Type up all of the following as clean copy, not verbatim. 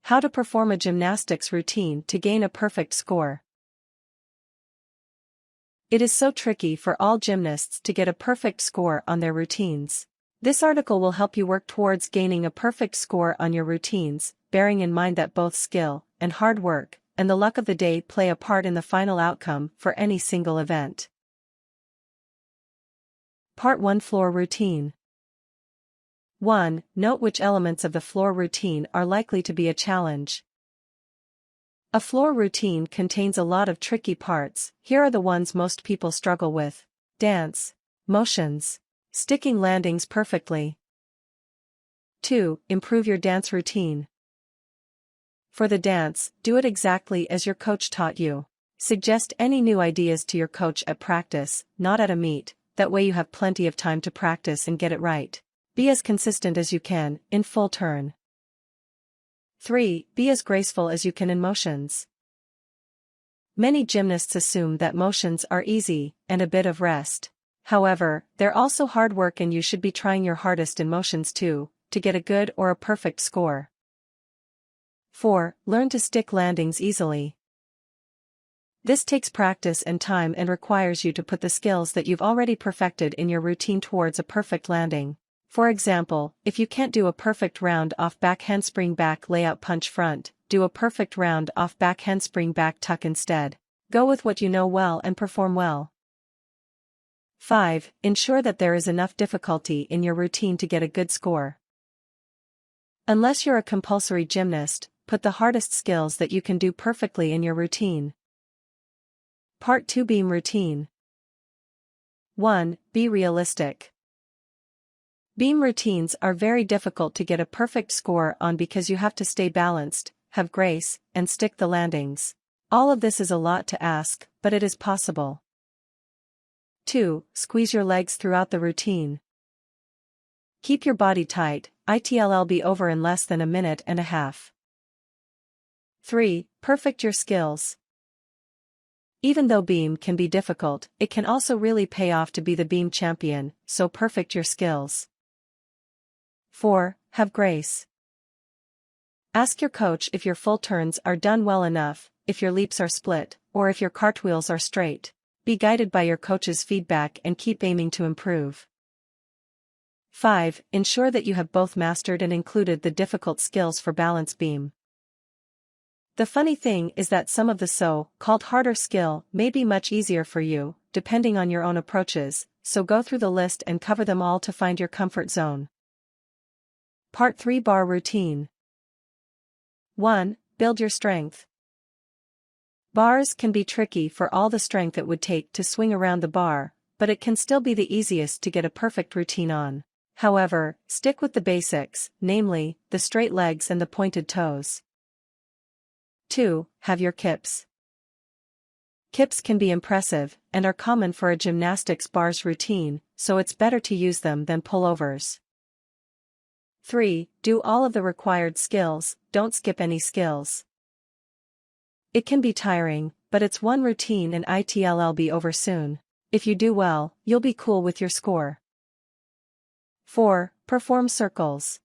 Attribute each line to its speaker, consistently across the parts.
Speaker 1: How to perform a gymnastics routine to gain a perfect score. It is so tricky for all gymnasts to get a perfect score on their routines. This article will help you work towards gaining a perfect score on your routines, bearing in mind that both skill and hard work and the luck of the day play a part in the final outcome for any single event. Part 1 Floor Routine. 1. Note which elements of the floor routine are likely to be a challenge. A floor routine contains a lot of tricky parts. Here are the ones most people struggle with. Dance. Motions. Sticking landings perfectly. 2. Improve your dance routine. For the dance, do it exactly as your coach taught you. Suggest any new ideas to your coach at practice, not at a meet, that way you have plenty of time to practice and get it right. Be as consistent as you can, in full turn. 3. Be as graceful as you can in motions. Many gymnasts assume that motions are easy, and a bit of rest. However, they're also hard work and you should be trying your hardest in motions too, to get a good or a perfect score. 4. Learn to stick landings easily. This takes practice and time and requires you to put the skills that you've already perfected in your routine towards a perfect landing. For example, if you can't do a perfect round off back handspring back layout punch front, do a perfect round off back handspring back tuck instead. Go with what you know well and perform well. 5. Ensure that there is enough difficulty in your routine to get a good score. Unless you're a compulsory gymnast, put the hardest skills that you can do perfectly in your routine. Part 2 Beam Routine. 1. Be realistic. Beam routines are very difficult to get a perfect score on because you have to stay balanced, have grace, and stick the landings. All of this is a lot to ask, but it is possible. 2. Squeeze your legs throughout the routine. Keep your body tight, it'll be over in less than a minute and a half. 3. Perfect your skills. Even though beam can be difficult, it can also really pay off to be the beam champion, so perfect your skills. 4. Have grace. Ask your coach if your full turns are done well enough, if your leaps are split, or if your cartwheels are straight. Be guided by your coach's feedback and keep aiming to improve. 5. Ensure that you have both mastered and included the difficult skills for balance beam. The funny thing is that some of the so-called harder skill may be much easier for you, depending on your own approaches, so go through the list and cover them all to find your comfort zone. Part 3 Bar Routine. 1. Build your strength. Bars can be tricky for all the strength it would take to swing around the bar, but it can still be the easiest to get a perfect routine on. However, stick with the basics, namely, the straight legs and the pointed toes. 2. Have your kips. Kips can be impressive, and are common for a gymnastics bars routine, so it's better to use them than pullovers. 3. Do all of the required skills, don't skip any skills. It can be tiring, but it's one routine and it'll be over soon. If you do well, you'll be cool with your score. 4. Perform circles.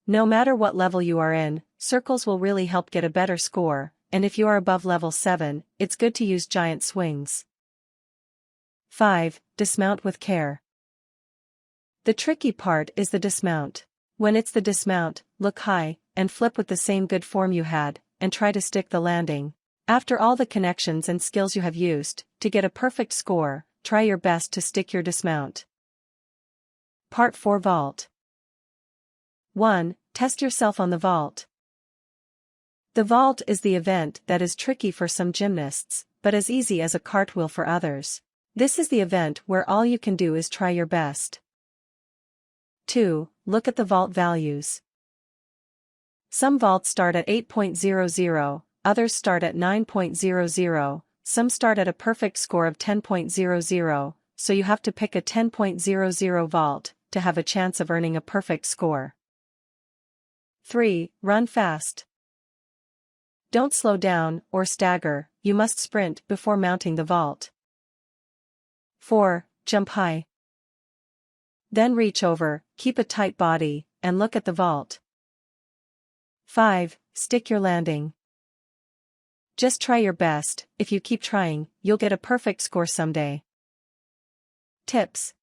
Speaker 1: No matter what level you are in, circles will really help get a better score, and if you are above level 7, it's good to use giant swings. 5. Dismount with care. The tricky part is the dismount. When it's the dismount, look high, and flip with the same good form you had, and try to stick the landing. After all the connections and skills you have used, to get a perfect score, try your best to stick your dismount. Part 4 Vault. 1. Test yourself on the vault. The vault is the event that is tricky for some gymnasts, but as easy as a cartwheel for others. This is the event where all you can do is try your best. 2. Look at the vault values. Some vaults start at 8.00, others start at 9.00, some start at a perfect score of 10.00, so you have to pick a 10.00 vault to have a chance of earning a perfect score. 3. Run fast. Don't slow down or stagger, you must sprint before mounting the vault. 4. Jump high. Then reach over, keep a tight body, and look at the vault. 5. Stick your landing. Just try your best. If you keep trying, you'll get a perfect score someday. Tips.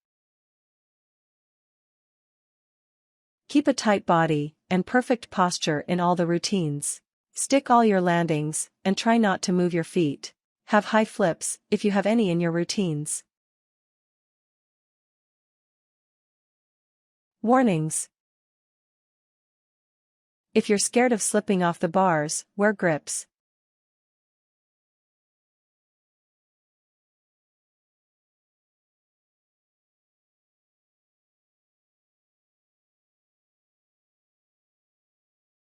Speaker 1: Keep a tight body and perfect posture in all the routines. Stick all your landings, and try not to move your feet. Have high flips, if you have any in your routines. Warnings. If you're scared of slipping off the bars, wear grips.